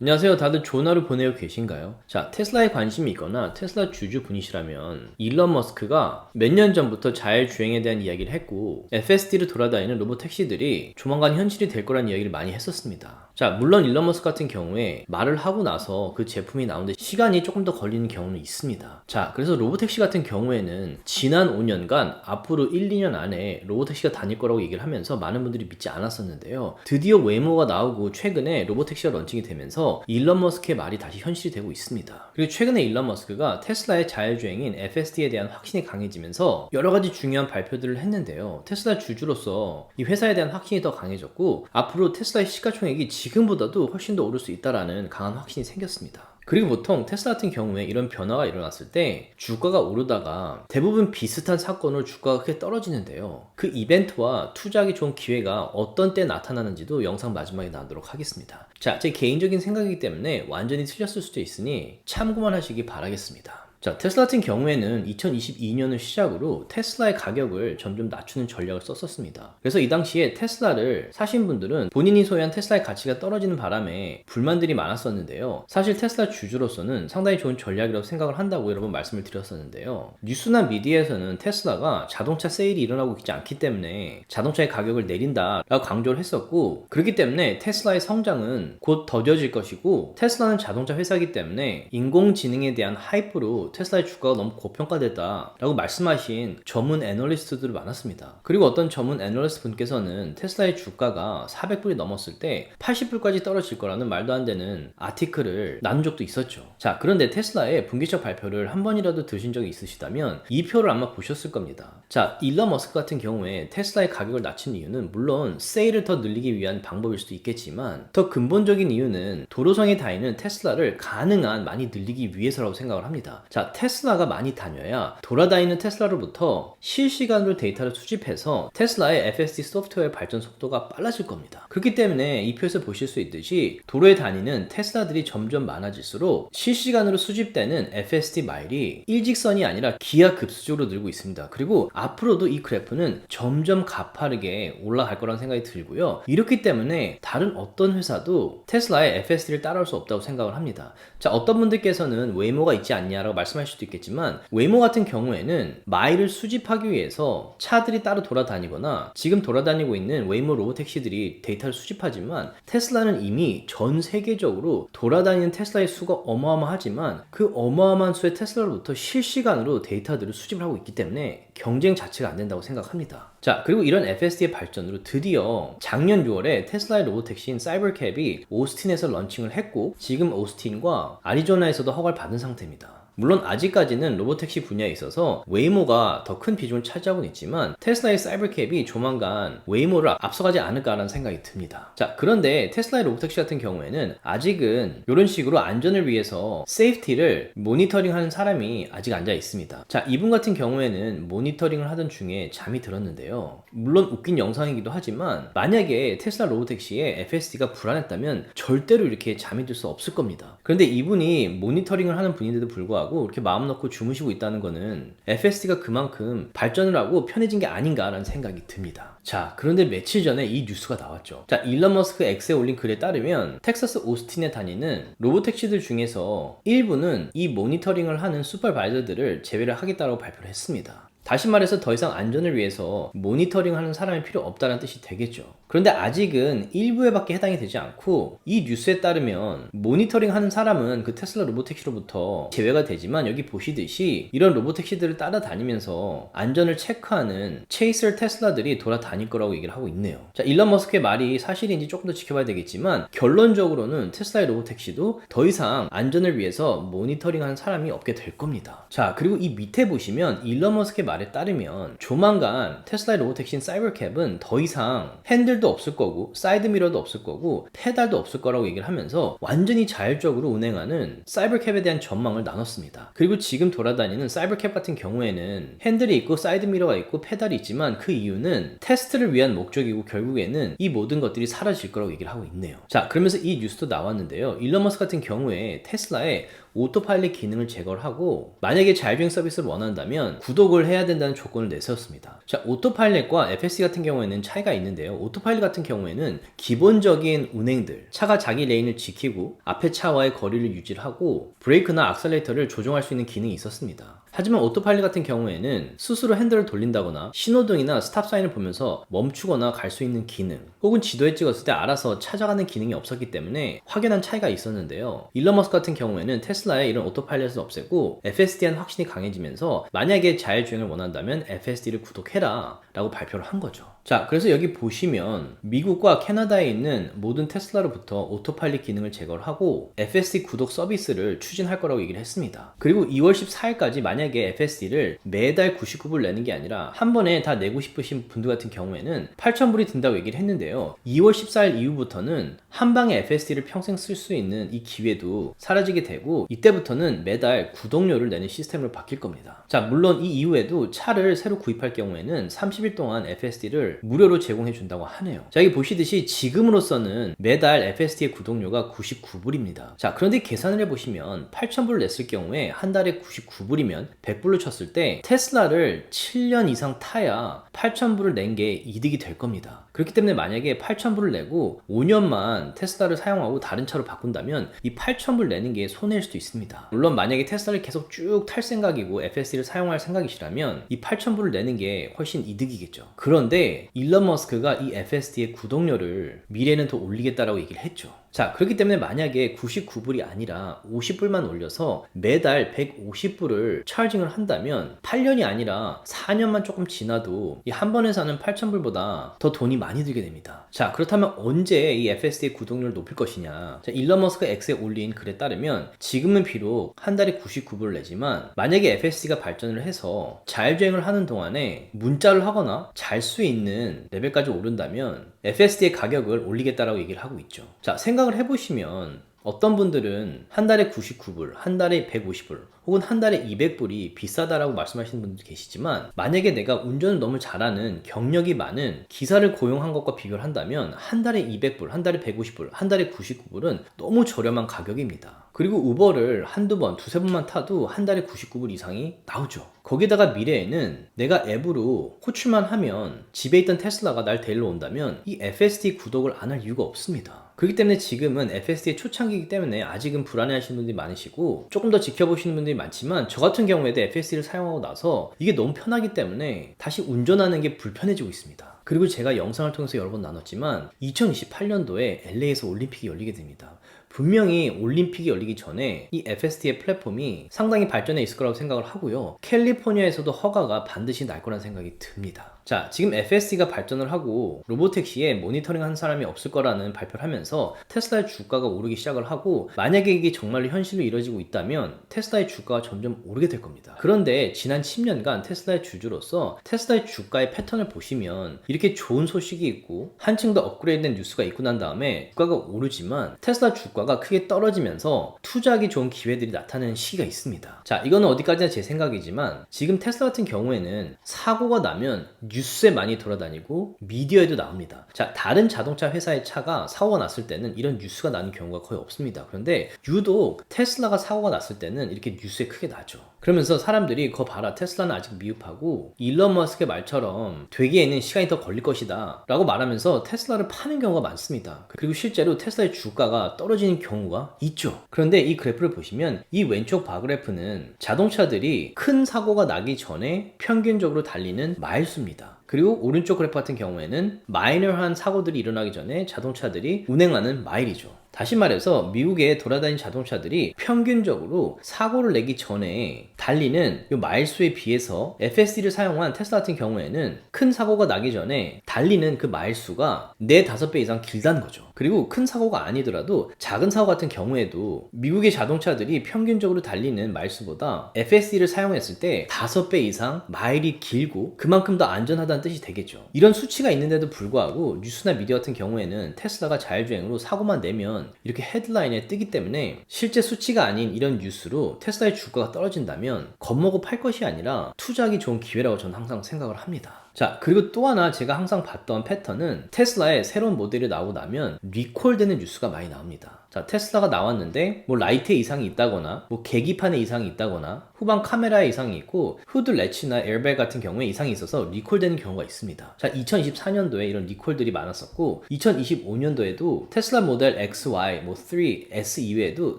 안녕하세요. 다들 좋은 하루 보내고 계신가요? 자, 테슬라에 관심이 있거나 테슬라 주주분이시라면 일론 머스크가 몇 년 전부터 자율주행에 대한 이야기를 했고 FSD로 돌아다니는 로봇 택시들이 조만간 현실이 될 거란 이야기를 많이 했었습니다. 자, 물론 일론 머스크 같은 경우에 말을 하고 나서 그 제품이 나오는데 시간이 조금 더 걸리는 경우는 있습니다. 자, 그래서 로봇택시 같은 경우에는 지난 5년간 앞으로 1, 2년 안에 로봇택시가 다닐 거라고 얘기를 하면서 많은 분들이 믿지 않았었는데요. 드디어 웨이모가 나오고 최근에 로봇택시가 런칭이 되면서 일론 머스크의 말이 다시 현실이 되고 있습니다. 그리고 최근에 일론 머스크가 테슬라의 자율주행인 FSD에 대한 확신이 강해지면서 여러 가지 중요한 발표들을 했는데요. 테슬라 주주로서 이 회사에 대한 확신이 더 강해졌고 앞으로 테슬라의 시가총액이 지금보다도 훨씬 더 오를 수 있다라는 강한 확신이 생겼습니다. 그리고 보통 테슬라 같은 경우에 이런 변화가 일어났을 때 주가가 오르다가 대부분 비슷한 사건으로 주가가 크게 떨어지는데요. 그 이벤트와 투자하기 좋은 기회가 어떤 때 나타나는지도 영상 마지막에 나누도록 하겠습니다. 자, 제 개인적인 생각이기 때문에 완전히 틀렸을 수도 있으니 참고만 하시기 바라겠습니다. 자, 테슬라 같은 경우에는 2022년을 시작으로 테슬라의 가격을 점점 낮추는 전략을 썼었습니다. 그래서 이 당시에 테슬라를 사신 분들은 본인이 소유한 테슬라의 가치가 떨어지는 바람에 불만들이 많았었는데요. 사실 테슬라 주주로서는 상당히 좋은 전략이라고 생각을 한다고 여러 번 말씀을 드렸었는데요. 뉴스나 미디어에서는 테슬라가 자동차 세일이 일어나고 있지 않기 때문에 자동차의 가격을 내린다라고 강조를 했었고, 그렇기 때문에 테슬라의 성장은 곧 더뎌질 것이고, 테슬라는 자동차 회사이기 때문에 인공지능에 대한 하이프로 테슬라의 주가가 너무 고평가됐다라고 말씀하신 전문 애널리스트들이 많았습니다. 그리고 어떤 전문 애널리스트 분께서는 테슬라의 주가가 400불이 넘었을 때 80불까지 떨어질 거라는 말도 안 되는 아티클을 나눈 적도 있었죠. 자, 그런데 테슬라의 분기점 발표를 한 번이라도 들으신 적이 있으시다면 이 표를 아마 보셨을 겁니다. 자, 일론 머스크 같은 경우에 테슬라의 가격을 낮춘 이유는 물론 세일을 더 늘리기 위한 방법일 수도 있겠지만 더 근본적인 이유는 도로상에 다니는 테슬라를 가능한 많이 늘리기 위해서라고 생각을 합니다. 자, 테슬라가 많이 다녀야 돌아다니는 테슬라로부터 실시간으로 데이터를 수집해서 테슬라의 FSD 소프트웨어 발전 속도가 빨라질 겁니다. 그렇기 때문에 이 표에서 보실 수 있듯이 도로에 다니는 테슬라들이 점점 많아질수록 실시간으로 수집되는 FSD 마일이 일직선이 아니라 기하급수적으로 늘고 있습니다. 그리고 앞으로도 이 그래프는 점점 가파르게 올라갈 거라는 생각이 들고요. 이렇기 때문에 다른 어떤 회사도 테슬라의 FSD를 따라올 수 없다고 생각을 합니다. 자, 어떤 분들께서는 웨이모가 있지 않냐라고 말씀할 수도 있겠지만 웨이모 같은 경우에는 마일을 수집하기 위해서 차들이 따로 돌아다니거나 지금 돌아다니고 있는 웨이모 로봇택시들이 데이터를 수집하지만 테슬라는 이미 전 세계적으로 돌아다니는 테슬라의 수가 어마어마하지만 그 어마어마한 수의 테슬라로부터 실시간으로 데이터들을 수집을 하고 있기 때문에 경쟁 자체가 안 된다고 생각합니다. 자, 그리고 이런 FSD의 발전으로 드디어 작년 6월에 테슬라의 로봇택시인 사이버캡이 오스틴에서 런칭을 했고 지금 오스틴과 아리조나에서도 허가를 받은 상태입니다. 물론 아직까지는 로봇택시 분야에 있어서 웨이모가 더 큰 비중을 차지하고는 있지만 테슬라의 사이버캡이 조만간 웨이모를 앞서가지 않을까라는 생각이 듭니다. 자, 그런데 테슬라의 로봇택시 같은 경우에는 아직은 이런 식으로 안전을 위해서 세이프티를 모니터링하는 사람이 아직 앉아 있습니다. 자, 이분 같은 경우에는 모니터링을 하던 중에 잠이 들었는데요. 물론 웃긴 영상이기도 하지만 만약에 테슬라 로봇택시의 FSD가 불안했다면 절대로 이렇게 잠이 들 수 없을 겁니다. 그런데 이분이 모니터링을 하는 분인데도 불구하고 이렇게 마음 놓고 주무시고 있다는 거는 FSD가 그만큼 발전을 하고 편해진 게 아닌가라는 생각이 듭니다. 자, 그런데 며칠 전에 이 뉴스가 나왔죠. 자, 일론 머스크 X에 올린 글에 따르면 텍사스 오스틴에 다니는 로봇택시들 중에서 일부는 이 모니터링을 하는 슈퍼바이저들을 제외를 하겠다고 발표를 했습니다. 다시 말해서 더 이상 안전을 위해서 모니터링하는 사람이 필요 없다는 뜻이 되겠죠. 그런데 아직은 일부에밖에 해당이 되지 않고 이 뉴스에 따르면 모니터링하는 사람은 그 테슬라 로봇택시로부터 제외가 되지만 여기 보시듯이 이런 로봇택시들을 따라다니면서 안전을 체크하는 체이서 테슬라들이 돌아다닐 거라고 얘기를 하고 있네요. 자, 일론 머스크의 말이 사실인지 조금 더 지켜봐야 되겠지만 결론적으로는 테슬라의 로봇택시도 더 이상 안전을 위해서 모니터링하는 사람이 없게 될 겁니다. 자, 그리고 이 밑에 보시면 일론 머스크의 말에 따르면 조만간 테슬라의 로봇택시인 사이버캡은 더 이상 핸들도 없을 거고 사이드미러도 없을 거고 페달도 없을 거라고 얘기를 하면서 완전히 자율적으로 운행하는 사이버캡에 대한 전망을 나눴습니다. 그리고 지금 돌아다니는 사이버캡 같은 경우에는 핸들이 있고 사이드미러가 있고 페달이 있지만 그 이유는 테스트를 위한 목적이고 결국에는 이 모든 것들이 사라질 거라고 얘기를 하고 있네요. 자, 그러면서 이 뉴스도 나왔는데요. 일론 머스크 같은 경우에 테슬라에 오토파일럿 기능을 제거를 하고 만약에 자율주행 서비스를 원한다면 구독을 해야 해야 된다는 조건을 내세웠습니다. 자, 오토파일럿과 FSD 같은 경우에는 차이가 있는데요. 오토파일럿 같은 경우에는 기본적인 운행들, 차가 자기 레인을 지키고 앞에 차와의 거리를 유지하고 브레이크나 악셀레이터를 조정할 수 있는 기능이 있었습니다. 하지만 오토파일럿 같은 경우에는 스스로 핸들을 돌린다거나 신호등이나 스탑 사인을 보면서 멈추거나 갈 수 있는 기능, 혹은 지도에 찍었을 때 알아서 찾아가는 기능이 없었기 때문에 확연한 차이가 있었는데요. 일론 머스크 같은 경우에는 테슬라의 이런 오토파일럿을 없애고 FSD에는 확신이 강해지면서 만약에 자율주행을 원한다면 FSD를 구독해라 라고 발표를 한 거죠. 자, 그래서 여기 보시면 미국과 캐나다에 있는 모든 테슬라로부터 오토파일럿 기능을 제거를 하고 FSD 구독 서비스를 추진할 거라고 얘기를 했습니다. 그리고 2월 14일까지 만약에 FSD를 매달 99불 내는 게 아니라 한 번에 다 내고 싶으신 분들 같은 경우에는 8,000불이 든다고 얘기를 했는데요. 2월 14일 이후부터는 한 방에 FSD를 평생 쓸 수 있는 이 기회도 사라지게 되고 이때부터는 매달 구독료를 내는 시스템으로 바뀔 겁니다. 자, 물론 이 이후에도 차를 새로 구입할 경우에는 30일 동안 FSD를 무료로 제공해 준다고 하네요. 자, 여기 보시듯이 지금으로서는 매달 FSD의 구독료가 99불입니다. 자, 그런데 계산을 해보시면 8,000불을 냈을 경우에 한 달에 99불이면 100불로 쳤을 때 테슬라를 7년 이상 타야 8,000불을 낸 게 이득이 될 겁니다. 그렇기 때문에 만약에 8,000불을 내고 5년만 테슬라를 사용하고 다른 차로 바꾼다면 이 8,000불 내는 게 손해일 수도 있습니다. 물론 만약에 테슬라를 계속 쭉 탈 생각이고 FSD를 사용할 생각이시라면 이 8,000불을 내는 게 훨씬 이득이겠죠. 그런데 일론 머스크가 이 FSD의 구독료를 미래는 더 올리겠다라고 얘기를 했죠. 자, 그렇기 때문에 만약에 99불이 아니라 50불만 올려서 매달 150불을 차징을 한다면 8년이 아니라 4년만 조금 지나도 이 한 번에 사는 8,000불보다 더 돈이 많이 들게 됩니다. 자, 그렇다면 언제 이 FSD의 구독료를 높일 것이냐? 자, 일론 머스크 X에 올린 글에 따르면 지금은 비록 한 달에 99불을 내지만 만약에 FSD가 발전을 해서 자율주행을 하는 동안에 문자를 하거나 잘 수 있는 레벨까지 오른다면 FSD의 가격을 올리겠다라고 얘기를 하고 있죠. 자, 생각을 해보시면 어떤 분들은 한 달에 99불, 한 달에 150불, 혹은 한 달에 200불이 비싸다라고 말씀하시는 분들도 계시지만 만약에 내가 운전을 너무 잘하는 경력이 많은 기사를 고용한 것과 비교를 한다면 한 달에 200불, 한 달에 150불, 한 달에 99불은 너무 저렴한 가격입니다. 그리고 우버를 한두 번, 두세 번만 타도 한 달에 99불 이상이 나오죠. 거기다가 미래에는 내가 앱으로 호출만 하면 집에 있던 테슬라가 날 데리러 온다면 이 FSD 구독을 안 할 이유가 없습니다. 그렇기 때문에 지금은 FSD의 초창기이기 때문에 아직은 불안해하시는 분들이 많으시고 조금 더 지켜보시는 분들이 많지만 저 같은 경우에도 FSD를 사용하고 나서 이게 너무 편하기 때문에 다시 운전하는 게 불편해지고 있습니다. 그리고 제가 영상을 통해서 여러 번 나눴지만 2028년도에 LA에서 올림픽이 열리게 됩니다. 분명히 올림픽이 열리기 전에 이 FSD의 플랫폼이 상당히 발전해 있을 거라고 생각을 하고요. 캘리포니아에서도 허가가 반드시 날 거라는 생각이 듭니다. 자, 지금 FSD가 발전을 하고 로보택시에 모니터링 하는 사람이 없을 거라는 발표를 하면서 테슬라의 주가가 오르기 시작을 하고 만약에 이게 정말로 현실로 이루어지고 있다면 테슬라의 주가가 점점 오르게 될 겁니다. 그런데 지난 10년간 테슬라의 주주로서 테슬라의 주가의 패턴을 보시면 이렇게 좋은 소식이 있고 한층 더 업그레이드된 뉴스가 있고 난 다음에 주가가 오르지만 테슬라 주가가 크게 떨어지면서 투자하기 좋은 기회들이 나타나는 시기가 있습니다. 자, 이거는 어디까지나 제 생각이지만 지금 테슬라 같은 경우에는 사고가 나면 뉴스에 많이 돌아다니고 미디어에도 나옵니다. 자, 다른 자동차 회사의 차가 사고가 났을 때는 이런 뉴스가 나는 경우가 거의 없습니다. 그런데 유독 테슬라가 사고가 났을 때는 이렇게 뉴스에 크게 나죠. 그러면서 사람들이 거 봐라, 테슬라는 아직 미흡하고 일론 머스크의 말처럼 되기에는 시간이 더 걸릴 것이다 라고 말하면서 테슬라를 파는 경우가 많습니다. 그리고 실제로 테슬라의 주가가 떨어지는 경우가 있죠. 그런데 이 그래프를 보시면 이 왼쪽 바그래프는 자동차들이 큰 사고가 나기 전에 평균적으로 달리는 마일수입니다. 그리고 오른쪽 그래프 같은 경우에는 마이너한 사고들이 일어나기 전에 자동차들이 운행하는 마일이죠. 다시 말해서 미국에 돌아다니는 자동차들이 평균적으로 사고를 내기 전에 달리는 이 마일수에 비해서 FSD를 사용한 테슬라 같은 경우에는 큰 사고가 나기 전에 달리는 그 마일수가 4-5배 이상 길다는 거죠. 그리고 큰 사고가 아니더라도 작은 사고 같은 경우에도 미국의 자동차들이 평균적으로 달리는 마일수보다 FSD를 사용했을 때 5배 이상 마일이 길고 그만큼 더 안전하다는 뜻이 되겠죠. 이런 수치가 있는데도 불구하고 뉴스나 미디어 같은 경우에는 테슬라가 자율주행으로 사고만 내면 이렇게 헤드라인에 뜨기 때문에 실제 수치가 아닌 이런 뉴스로 테슬라의 주가가 떨어진다면 겁먹고 팔 것이 아니라 투자하기 좋은 기회라고 저는 항상 생각을 합니다. 자, 그리고 또 하나 제가 항상 봤던 패턴은 테슬라의 새로운 모델이 나오고 나면 리콜되는 뉴스가 많이 나옵니다. 자, 테슬라가 나왔는데 뭐 라이트에 이상이 있다거나 뭐 계기판에 이상이 있다거나 후방 카메라에 이상이 있고 후드 레치나 에어백 같은 경우에 이상이 있어서 리콜되는 경우가 있습니다. 자, 2024년도에 이런 리콜들이 많았었고 2025년도에도 테슬라 모델 XY, 뭐 3, S 이외에도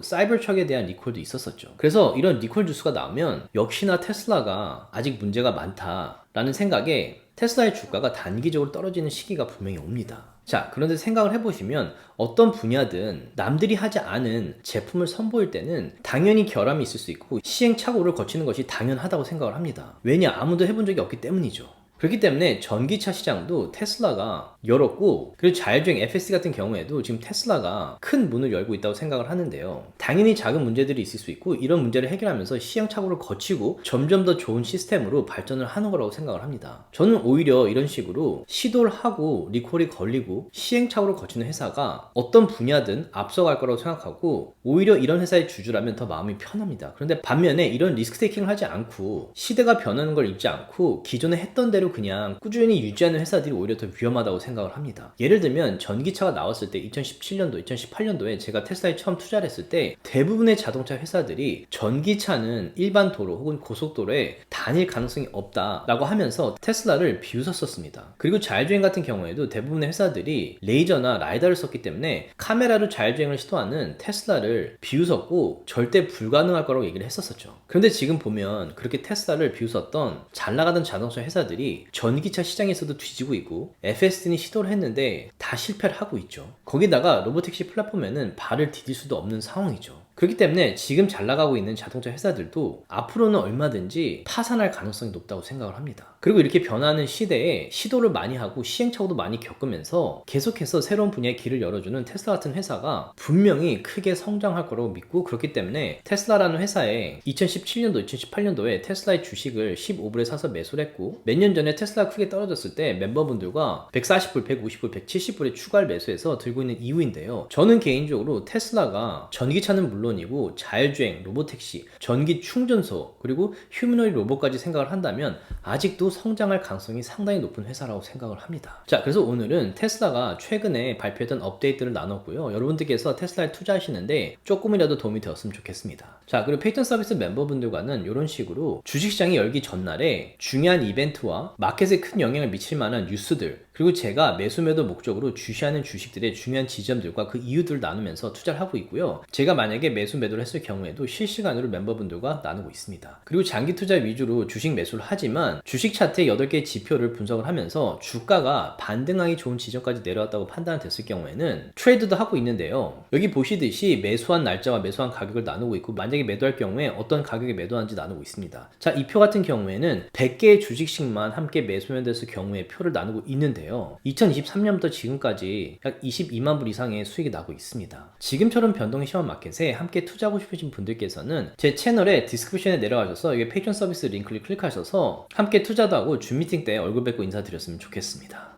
사이버트럭에 대한 리콜도 있었었죠. 그래서 이런 리콜 뉴스가 나오면 역시나 테슬라가 아직 문제가 많다라는 생각에 테슬라의 주가가 단기적으로 떨어지는 시기가 분명히 옵니다. 자, 그런데 생각을 해보시면 어떤 분야든 남들이 하지 않은 제품을 선보일 때는 당연히 결함이 있을 수 있고 시행착오를 거치는 것이 당연하다고 생각을 합니다. 왜냐? 아무도 해본 적이 없기 때문이죠. 그렇기 때문에 전기차 시장도 테슬라가 열었고, 그리고 자율주행 FSD 같은 경우에도 지금 테슬라가 큰 문을 열고 있다고 생각을 하는데요. 당연히 작은 문제들이 있을 수 있고 이런 문제를 해결하면서 시행착오를 거치고 점점 더 좋은 시스템으로 발전을 하는 거라고 생각을 합니다. 저는 오히려 이런 식으로 시도를 하고 리콜이 걸리고 시행착오를 거치는 회사가 어떤 분야든 앞서갈 거라고 생각하고 오히려 이런 회사의 주주라면 더 마음이 편합니다. 그런데 반면에 이런 리스크 테이킹을 하지 않고 시대가 변하는 걸 읽지 않고 기존에 했던 대로 그냥 꾸준히 유지하는 회사들이 오히려 더 위험하다고 생각을 합니다. 예를 들면 전기차가 나왔을 때 2017년도, 2018년도에 제가 테슬라에 처음 투자를 했을 때 대부분의 자동차 회사들이 전기차는 일반 도로 혹은 고속도로에 다닐 가능성이 없다라고 하면서 테슬라를 비웃었었습니다. 그리고 자율주행 같은 경우에도 대부분의 회사들이 레이저나 라이다를 썼기 때문에 카메라로 자율주행을 시도하는 테슬라를 비웃었고 절대 불가능할 거라고 얘기를 했었었죠. 그런데 지금 보면 그렇게 테슬라를 비웃었던 잘 나가던 자동차 회사들이 전기차 시장에서도 뒤지고 있고 FSD는 시도를 했는데 다 실패를 하고 있죠. 거기다가 로보택시 플랫폼에는 발을 디딜 수도 없는 상황이죠. 그렇기 때문에 지금 잘 나가고 있는 자동차 회사들도 앞으로는 얼마든지 파산할 가능성이 높다고 생각을 합니다. 그리고 이렇게 변하는 시대에 시도를 많이 하고 시행착오도 많이 겪으면서 계속해서 새로운 분야의 길을 열어주는 테슬라 같은 회사가 분명히 크게 성장할 거라고 믿고, 그렇기 때문에 테슬라라는 회사에 2017년도, 2018년도에 테슬라의 주식을 15불에 사서 매수를 했고, 몇 년 전에 테슬라가 크게 떨어졌을 때 멤버분들과 140불, 150불, 170불에 추가를 매수해서 들고 있는 이유인데요. 저는 개인적으로 테슬라가 전기차는 물론이고 자율주행, 로보택시, 전기 충전소, 그리고 휴머노이드 로봇까지 생각을 한다면 아직도 성장할 가능성이 상당히 높은 회사라고 생각을 합니다. 자, 그래서 오늘은 테슬라가 최근에 발표했던 업데이트를 나눴고요. 여러분들께서 테슬라에 투자하시는데 조금이라도 도움이 되었으면 좋겠습니다. 자, 그리고 페이턴 서비스 멤버분들과는 이런 식으로 주식시장이 열기 전날에 중요한 이벤트와 마켓에 큰 영향을 미칠 만한 뉴스들, 그리고 제가 매수 매도 목적으로 주시하는 주식들의 중요한 지점들과 그 이유들을 나누면서 투자를 하고 있고요. 제가 만약에 매수 매도를 했을 경우에도 실시간으로 멤버분들과 나누고 있습니다. 그리고 장기 투자 위주로 주식 매수를 하지만 주식 차트의 8개의 지표를 분석을 하면서 주가가 반등하기 좋은 지점까지 내려왔다고 판단됐을 경우에는 트레이드도 하고 있는데요. 여기 보시듯이 매수한 날짜와 매수한 가격을 나누고 있고, 만약에 매도할 경우에 어떤 가격에 매도하는지 나누고 있습니다. 자, 이 표 같은 경우에는 100개의 주식씩만 함께 매수 매도했을 경우에 표를 나누고 있는데요. 2023년부터 지금까지 약 22만 불 이상의 수익이 나고 있습니다. 지금처럼 변동이 심한 마켓에 함께 투자하고 싶으신 분들께서는 제 채널에 디스크립션에 내려가셔서 여기 페이트런 서비스 링크를 클릭하셔서 함께 투자도 하고 줌 미팅 때 얼굴 뵙고 인사드렸으면 좋겠습니다.